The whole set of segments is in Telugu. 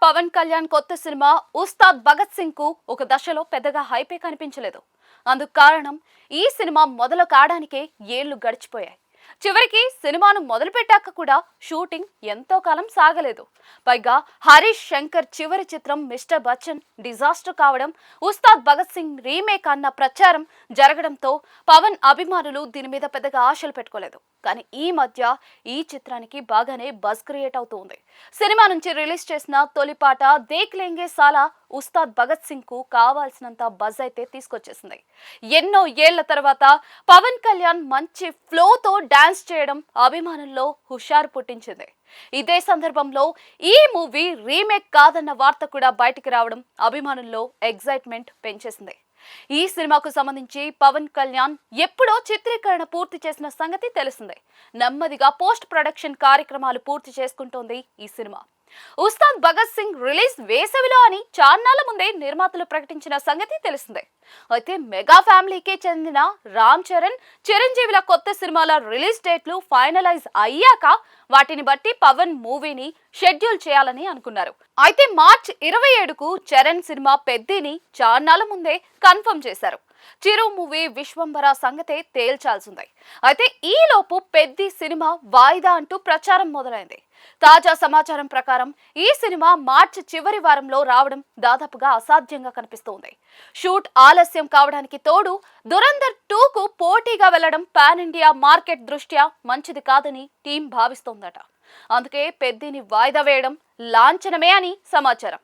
పవన్ కళ్యాణ్ కొత్త సినిమా ఉస్తాద్ భగత్ సింగ్ కు ఒక దశలో పెద్దగా హైపే కనిపించలేదు. అందుకు కారణం ఈ సినిమా మొదలు కావడానికే ఏళ్లు గడిచిపోయాయి. చివరికి సినిమాను మొదలు పెట్టాక కూడా షూటింగ్ ఎంతో కాలం సాగలేదు. పైగా హరీష్ శంకర్ చివరి చిత్రం మిస్టర్ బచ్చన్ డిజాస్టర్ కావడం, ఉస్తాద్ భగత్ సింగ్ రీమేక్ అన్న ప్రచారం జరగడంతో పవన్ అభిమానులు దీని మీద పెద్దగా ఆశలు పెట్టుకోలేదు. కానీ ఈ మధ్య ఈ చిత్రానికి బాగానే బజ్ క్రియేట్ అవుతుంది. సినిమా నుంచి రిలీజ్ చేసిన తొలి పాట దేఖ్ లేంగే సాలా ఉస్తాద్ భగత్ సింగ్ కు కావాల్సినంత బజ్ అయితే తీసుకొచ్చేసింది. ఎన్నో ఏళ్ల తర్వాత పవన్ కళ్యాణ్ మంచి ఫ్లోతో డాన్స్ చేయడం అభిమానుల్లో హుషారు పుట్టించింది. ఇదే సందర్భంలో ఈ మూవీ రీమేక్ కాదన్న వార్త కూడా బయటికి రావడం అభిమానుల్లో ఎగ్జైట్మెంట్ పెంచేసింది. ఈ సినిమాకు సంబంధించి పవన్ కళ్యాణ్ ఎప్పుడో చిత్రీకరణ పూర్తి చేసిన సంగతి తెలిసిందే. నెమ్మదిగా పోస్ట్ ప్రొడక్షన్ కార్యక్రమాలు పూర్తి చేసుకుంటోంది ఈ సినిమా. ఉస్తాద్ భగత్ సింగ్ రిలీజ్ వేసవిలో అని చాన్నాళ్ల ముందే నిర్మాతలు ప్రకటించిన సంగతి తెలిసిందే. అయితే మెగా ఫ్యామిలీకి చెందిన రామ్ చరణ్, చిరంజీవిల కొత్త సినిమాల రిలీజ్ డేట్లు ఫైనలైజ్ అయ్యాక వాటిని బట్టి పవన్ మూవీని షెడ్యూల్ చేయాలని అనుకున్నారు. అయితే మార్చ్ 27కు చరణ్ సినిమా పెద్దిని చాన్నాళ్ల ముందే కన్ఫర్మ్ చేశారు. చిరు మూవీ విశ్వంబర సంగతే తేల్చాల్సిందే. అయితే ఈ లోపు పెద్ది సినిమా వాయిదా అంటూ ప్రచారం మొదలైంది. తాజా సమాచారం ప్రకారం ఈ సినిమా మార్చి చివరి వారంలో రావడం దాదాపుగా అసాధ్యంగా కనిపిస్తోంది. షూట్ ఆలస్యం కావడానికి తోడు దురంధర్ 2కు పోటీగా వెళ్లడం పాన్ ఇండియా మార్కెట్ దృష్ట్యా మంచిది కాదని టీం భావిస్తోందట. అందుకే పెద్దిని వాయిదా వేయడం లాంఛనమే అని సమాచారం.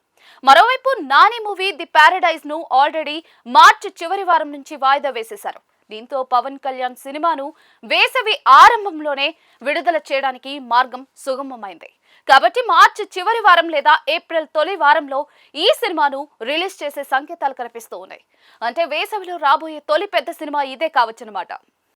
మరోవైపు నాని మూవీ ది ప్యారడైజ్ ను ఆల్రెడీ మార్చి చివరి వారం నుంచి వాయిదా వేసేశారు. దీంతో పవన్ కళ్యాణ్ సినిమాను వేసవి ఆరంభంలోనే విడుదల చేయడానికి మార్గం సుగమమైంది. కాబట్టి మార్చి చివరి వారం లేదా ఏప్రిల్ తొలి వారంలో ఈ సినిమాను రిలీజ్ చేసే సంకేతాలు కనిపిస్తూ ఉన్నాయి. అంటే వేసవిలో రాబోయే తొలి పెద్ద సినిమా ఇదే కావచ్చన్నమాట.